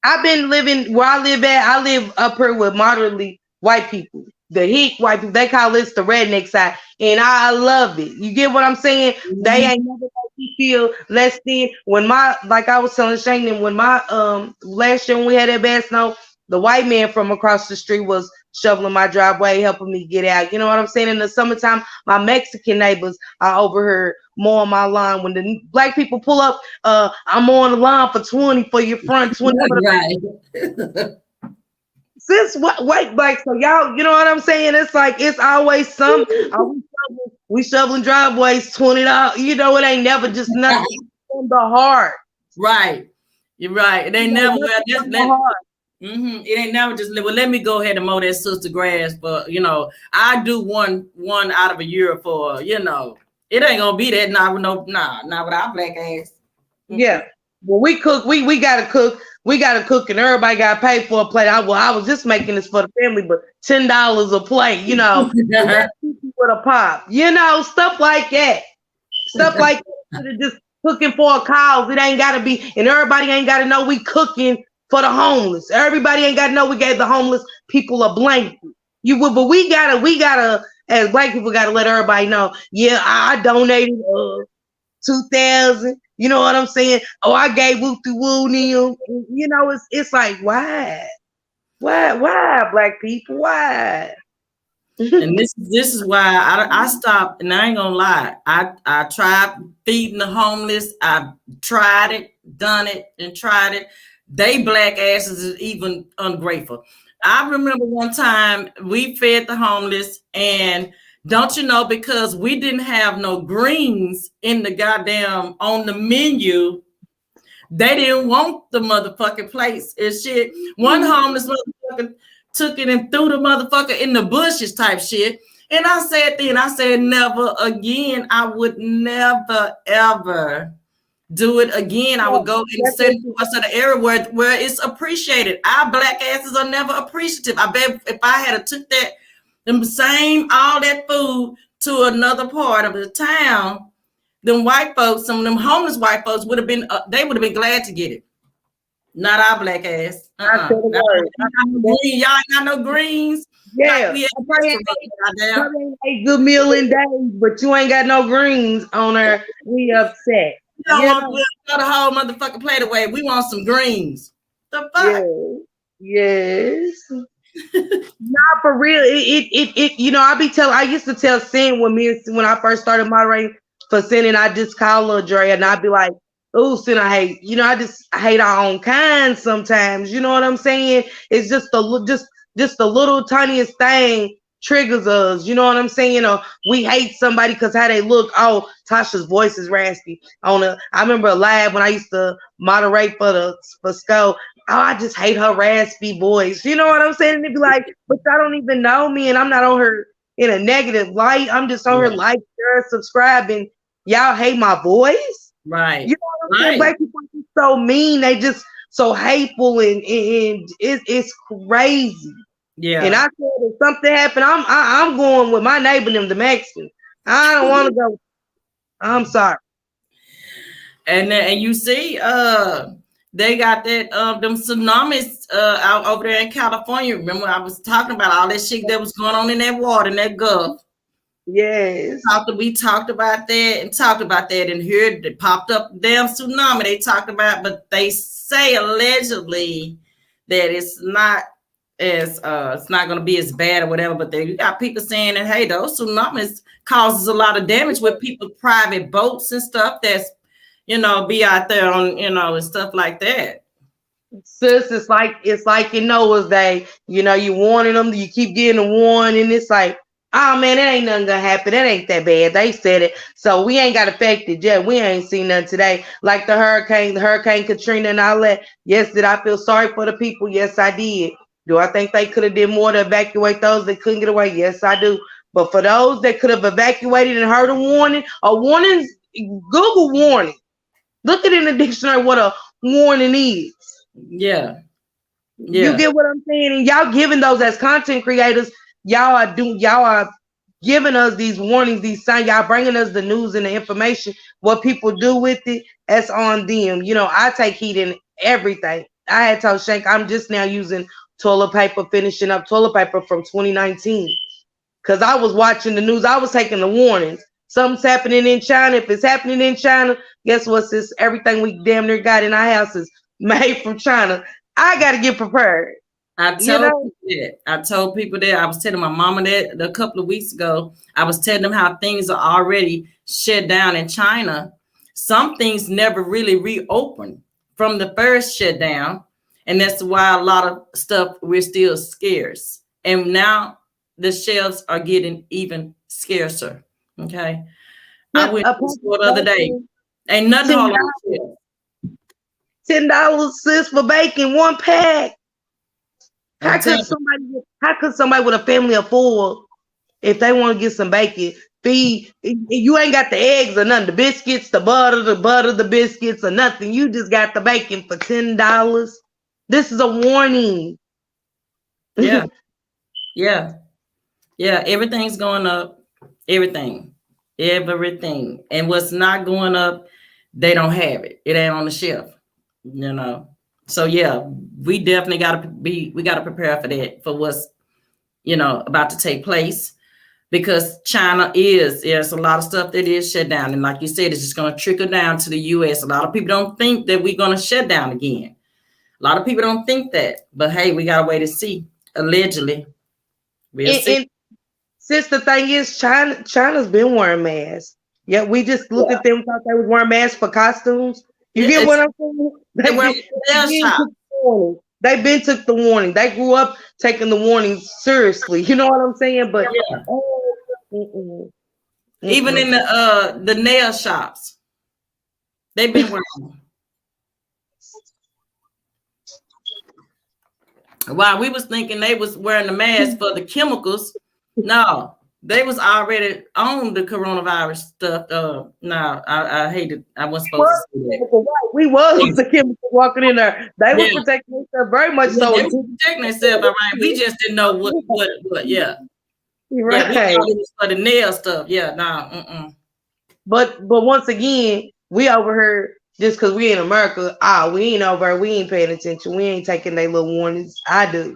I've been living where I live at. I live up here with moderately white people. The hick white people, they call this the redneck side, and I love it. You get what I'm saying? Mm-hmm. They ain't never make me feel less than. When like I was telling Shane, when my last year when we had that bad snow, the white man from across the street was shoveling my driveway, helping me get out. You know what I'm saying? In the summertime, my Mexican neighbors are over here mowing my lawn. When the black people pull up, I'm on the lawn for 20 for your front, 20 for the back. Since white black, so y'all, you know what I'm saying? It's like it's always some. We shoveling driveways, $20. You know, it ain't never just nothing from the heart. Right, you're right. It ain't never just the heart. Mm-hmm. It ain't never just well. Let me go ahead and mow that sister grass, but I do one out of a year for it ain't gonna be that not with our black ass. Yeah, well we cook. We gotta cook. We gotta cook, and everybody got to pay for a plate. I was just making this for the family, but $10 a plate. With a pop. Stuff like that. Stuff like that. Just cooking for a cause. It ain't gotta be, and everybody ain't gotta know we cooking for the homeless. Everybody ain't gotta know we gave the homeless people a blanket. But we gotta, as black people, gotta let everybody know. Yeah, I donated 2,000. You know what I'm saying? Oh, I gave woo to woo them. It's like why black people? Why? And this is why I stopped. And I ain't gonna lie. I tried feeding the homeless. I tried it, done it, and tried it. They black asses is even ungrateful. I remember one time we fed the homeless, and don't you know, because we didn't have no greens in the goddamn on the menu, they didn't want the motherfucking plates and shit. One homeless motherfucker took it and threw the motherfucker in the bushes type shit. And I said, never again. I would never, ever do it again. I would go and sit in the area where it's appreciated. Our black asses are never appreciative. I bet if I had took all that food to another part of the town, them white folks, some of them homeless white folks would have been glad to get it. Not our black ass. Y'all ain't got no greens. Yeah, a good meal in days, but you ain't got no greens on her. We upset. We'll throw the whole motherfucking plate away. We want some greens. The fuck? Yes. Not for real. I used to tell Sin when I first started moderating for Sin, and I just call her Dre, and I'd be like, "Oh, Sin, I hate. I hate our own kind sometimes. You know what I'm saying? It's just the little tiniest thing triggers us. You know what I'm saying? Or we hate somebody because how they look. Oh, Tasha's voice is raspy. I remember a live when I used to moderate for SCO. Oh, I just hate her raspy voice. You know what I'm saying? And they'd be like, but y'all don't even know me, and I'm not on her in a negative light. I'm just on her like, share, subscribing. Y'all hate my voice? Right. You know what I'm saying? Black people are so mean. They just so hateful, and it's crazy. Yeah. And I said if something happened, I'm going with my neighbor, them the Mexicans. I don't want to go. I'm sorry. And you see, they got that them tsunamis out over there in California. Remember, I was talking about all that shit that was going on in that water, in that Gulf. Yes. We talked about that, and here it popped up damn tsunami. They talked about, but they say allegedly that it's not it's not going to be as bad or whatever. But you got people saying that hey, those tsunamis causes a lot of damage with people's private boats and stuff. That's be out there on and stuff like that. Sis, it's like in Noah's Day. You warning them, you keep getting a warning. It's like, oh man, it ain't nothing gonna happen. It ain't that bad. They said it, so we ain't got affected yet. We ain't seen nothing today. Like the Hurricane Katrina and all that. Yes, did I feel sorry for the people? Yes, I did. Do I think they could have did more to evacuate those that couldn't get away? Yes, I do. But for those that could have evacuated and heard a warning, Google warning. Look at it in the dictionary what a warning is. Yeah. You get what I'm saying? And y'all giving those as content creators, y'all are giving us these warnings, these signs, y'all bringing us the news and the information. What people do with it, that's on them. I take heat in everything. I had told Shank I'm just now using toilet paper, finishing up toilet paper from 2019. Because I was watching the news, I was taking the warnings. Something's happening in China. If it's happening in China, guess what, sis? Everything we damn near got in our house is made from China. I got to get prepared. I told people that. I was telling my mama that a couple of weeks ago. I was telling them how things are already shut down in China. Some things never really reopened from the first shutdown. And that's why a lot of stuff we're still scarce. And now the shelves are getting even scarcer. Okay. I went to the store the other day. Ain't nothing all on the shelf. $10, sis, for bacon, one pack. How could somebody with a family of 4, if they want to get some bacon, you ain't got the eggs or nothing, the biscuits, the butter, the biscuits, or nothing. You just got the bacon for $10. This is a warning. Yeah. Yeah. Everything's going up. Everything. And what's not going up, they don't have it. It ain't on the shelf. So yeah, we definitely gotta prepare for that, for what's about to take place, because there's a lot of stuff that is shut down, and like you said, it's just going to trickle down to the US. A lot of people don't think that we're going to shut down again. A lot of people don't think that, but hey, we gotta wait and see. Allegedly, we'll see. And since the thing is, China's been wearing masks. Yeah, we just looked at them and thought they was wearing masks for costumes. You get what I'm saying? They've been took the warning. They grew up taking the warning seriously. You know what I'm saying? But even in the nail shops, they've been wearing. While we was thinking they was wearing the mask for the chemicals, no. They was already on the coronavirus stuff. No, I hate it. I wasn't supposed to say that. We was the chemicals walking in there. They were protecting themselves very much so. They were protecting themselves, all right. We just didn't know what. Yeah. Right. Yeah, we thought it was for the nail stuff. Yeah, nah. But once again, we overheard just because we in America. We ain't over. We ain't paying attention. We ain't taking their little warnings. I do.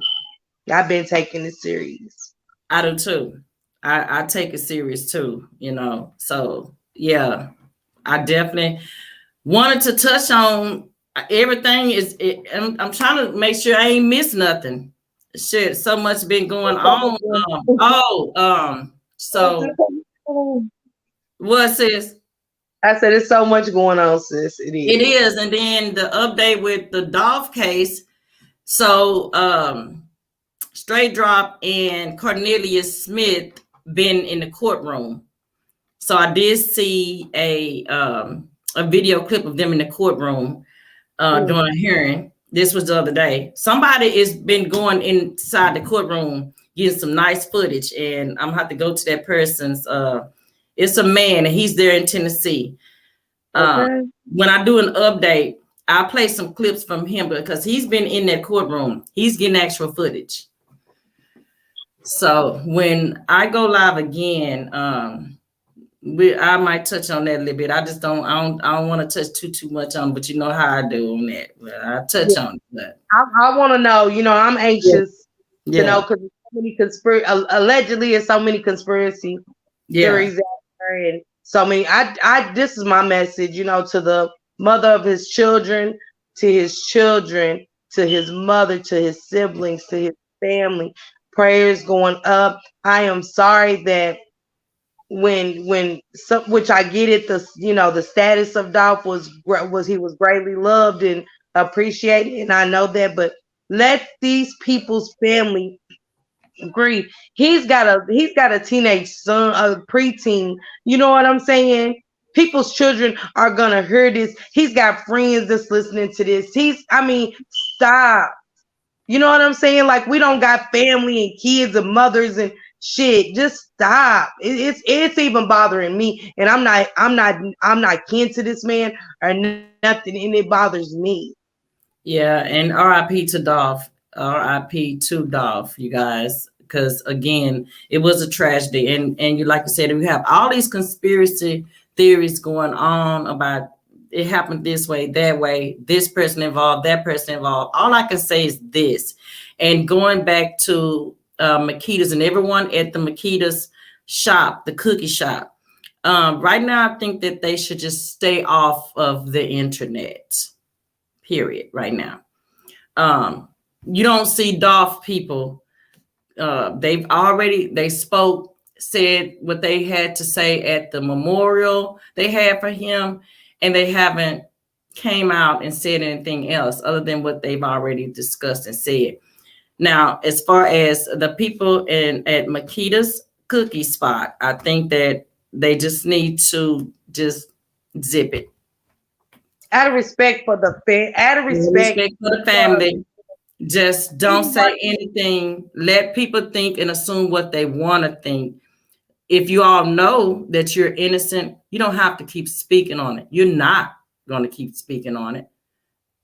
I've been taking it serious. I do too. I take it serious too, So yeah, I definitely wanted to touch on everything. I'm trying to make sure I ain't missed nothing. Shit, so much been going on. So what, sis? I said it's so much going on, sis. It is. It is, and then the update with the Dolph case. So Straight Drop and Cornelius Smith been in the courtroom. So I did see a video clip of them in the courtroom during a hearing. This was the other day. Somebody has been going inside the courtroom getting some nice footage, and I'm gonna have to go to that person's. It's a man, and he's there in Tennessee. When I do an update, I'll play some clips from him because he's been in that courtroom. He's getting actual footage. So when I go live again, I might touch on that a little bit. I just don't want to touch too much on, but you know how I do on that. But I touch on it. But I want to know. I'm anxious to know because so many allegedly, it's so many conspiracy Yeah. theories out there, and so many. This is my message, to the mother of his children, to his children, to his mother, to his siblings, to his family. Prayers going up. I am sorry that when some, which I get it, the status of Dolph he was greatly loved and appreciated, and I know that, but let these people's family grieve. He's got a teenage son, a preteen. You know what I'm saying? People's children are gonna hear this. He's got friends that's listening to this. Stop. You know what I'm saying? Like, we don't got family and kids and mothers and shit. Just stop. It's even bothering me, and I'm not kin to this man or nothing, and it bothers me. Yeah, and RIP to Dolph. RIP to Dolph, you guys. Because again, it was a tragedy. And you, like you said, we have all these conspiracy theories going on about it happened this way, that way, this person involved, that person involved. All I can say is this. And going back to Makita's and everyone at the Makita's shop, the cookie shop. Right now, I think that they should just stay off of the internet. Period. Right now, you don't see Dolph people. They spoke, said what they had to say at the memorial they had for him, and they haven't came out and said anything else other than what they've already discussed and said. Now, as far as the people at Makita's cookie spot, I think that they just need to just zip it. Out of respect for the family, just don't say anything. Let people think and assume what they want to think. If you all know that you're innocent, you don't have to keep speaking on it. You're not going to keep speaking on it.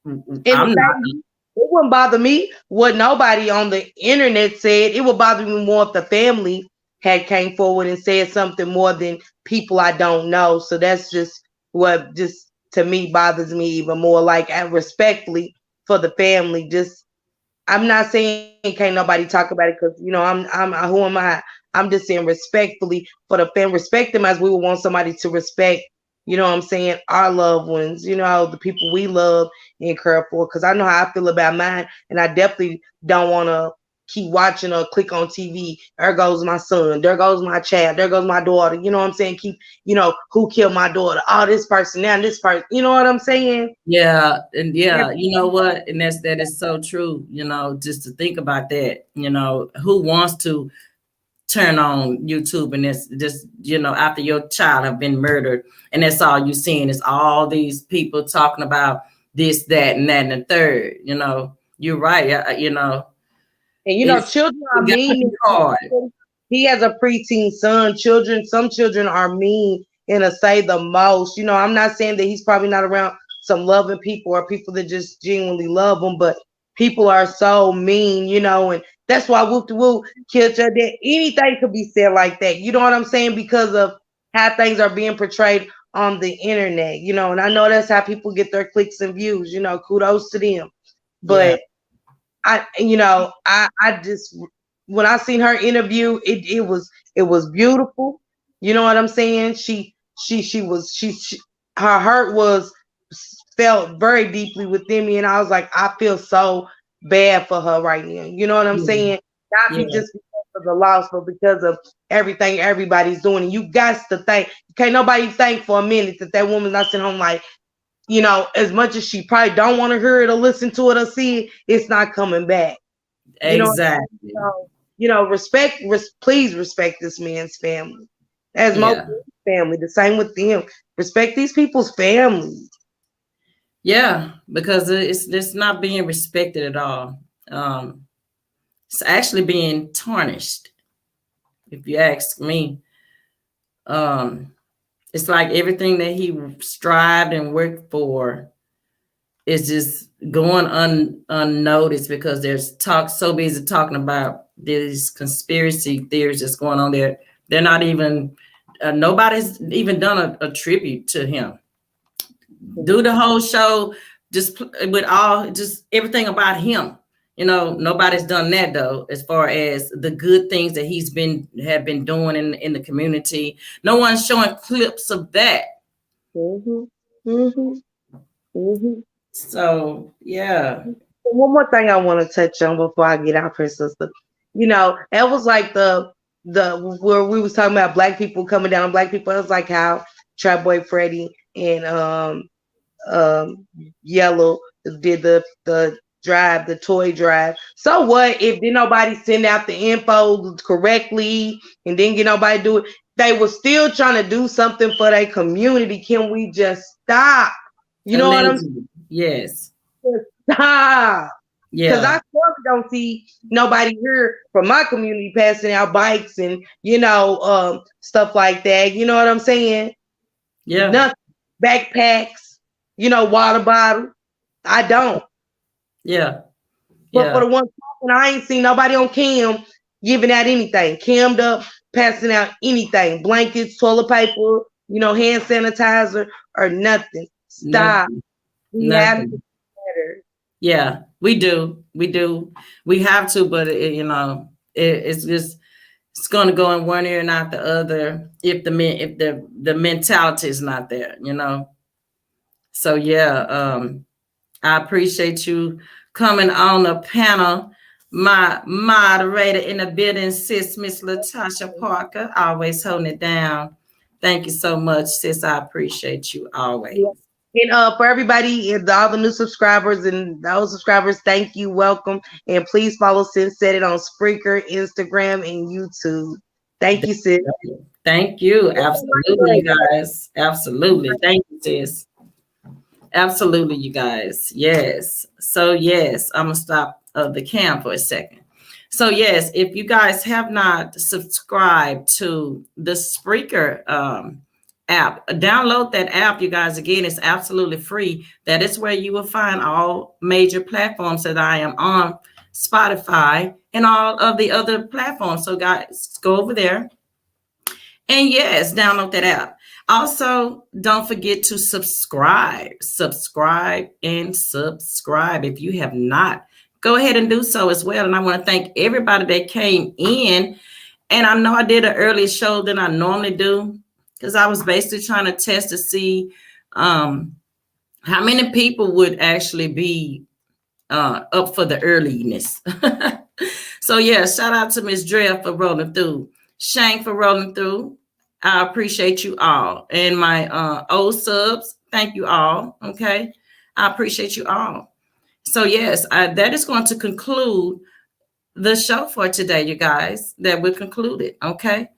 I'm not. It wouldn't bother me what nobody on the internet said. It would bother me more if the family had came forward and said something more than people I don't know. So that's just what just to me bothers me even more. Like, respectfully for the family, just I'm not saying can't nobody talk about it because I'm who am I? I'm just saying respectfully for the family, respect them as we would want somebody to respect. You know what I'm saying? Our loved ones, the people we love and care for. Because I know how I feel about mine, and I definitely don't want to keep watching or click on TV. There goes my son. There goes my child. There goes my daughter. You know what I'm saying? Who killed my daughter? Oh, this person now, this person. You know what I'm saying? Yeah, and yeah, you know what? And that is so true. Just to think about that. Who wants to turn on YouTube and it's just, after your child have been murdered and that's all you're seeing is all these people talking about this, that, and that, and the third. You're right. And children are mean. He has a preteen son. Some children are mean and to say the most. I'm not saying that he's probably not around some loving people or people that just genuinely love him, but people are so mean, and that's why whoop de whoop killed your dad. Anything could be said like that. You know what I'm saying? Because of how things are being portrayed on the internet, and I know that's how people get their clicks and views, kudos to them. But I just, when I seen her interview, it was beautiful. You know what I'm saying? Her hurt felt very deeply within me, and I was like, I feel so bad for her right now. You know what I'm saying? Not just because of the loss, but because of everything everybody's doing. And you got to think, can't nobody think for a minute that woman's not sitting home like, as much as she probably don't want to hear it or listen to it or see it, it's not coming back. Exactly. Please respect this man's family. As most family, the same with them. Respect these people's families. Yeah, because it's not being respected at all. It's actually being tarnished, if you ask me. It's like everything that he strived and worked for is just going unnoticed because there's so busy talking about these conspiracy theories that's going on there. They're not even, nobody's even done a tribute to him. Do the whole show just with just everything about him. You know, nobody's done that though, as far as the good things that have been doing in the community. No one's showing clips of that. Mm-hmm. Mm-hmm. Mm-hmm. So yeah. One more thing I want to touch on before I get out here, sister. You know, that was like the where we was talking about black people coming down on black people. It was like how Trap Boy Freddy and Yellow did the drive, the toy drive. So what if did nobody send out the info correctly and didn't get nobody to do it? They were still trying to do something for their community. Can we just stop? You know what I'm saying? Allegedly. Yes. Stop. Because Yeah. I still don't see nobody here from my community passing out bikes and, you know, stuff like that. You know what I'm saying? Yeah. Nothing. Backpacks, you know, water bottle. I don't. Yeah. But for Yeah. the one talking, I ain't seen nobody on cam giving out anything. Cammed up, passing out anything. Blankets, toilet paper, you know, hand sanitizer, or nothing. Stop. Nothing. We have to Nothing. do better. Yeah, we do. We do. We have to, but you know, it's just it's going to go in one ear and not the other if the mentality is not there, you know. So yeah, I appreciate you coming on the panel. My moderator in the building, sis, Miss Latasha Parker, always holding it down. Thank you so much, sis. I appreciate you always. Yeah. And for everybody, and all the new subscribers and those subscribers, thank you, welcome, and please follow Sis Said It on Spreaker, Instagram, and YouTube. Thank you, sis. Thank you. Absolutely, you guys. Absolutely. Thank you, sis. Absolutely, you guys. Yes. So yes, I'm gonna stop the cam for a second. So yes, if you guys have not subscribed to the Spreaker app, download that app, you guys. Again, it's absolutely free. That is where you will find all major platforms that I am on, Spotify and all of the other platforms. So guys, go over there. And yes, download that app. Also, don't forget to subscribe. If you have not, go ahead and do so as well. And I want to thank everybody that came in. And I know I did an earlier show than I normally do because I was basically trying to test to see how many people would actually be up for the earliness. So yeah, shout out to Miss Drea for rolling through, Shank for rolling through. I appreciate you all. And my old subs, thank you all. Okay. I appreciate you all. So yes, that is going to conclude the show for today, you guys, that we're concluded. Okay.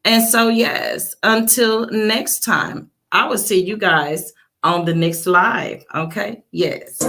And so yes, until next time, I will see you guys on the next live. Okay. Yes.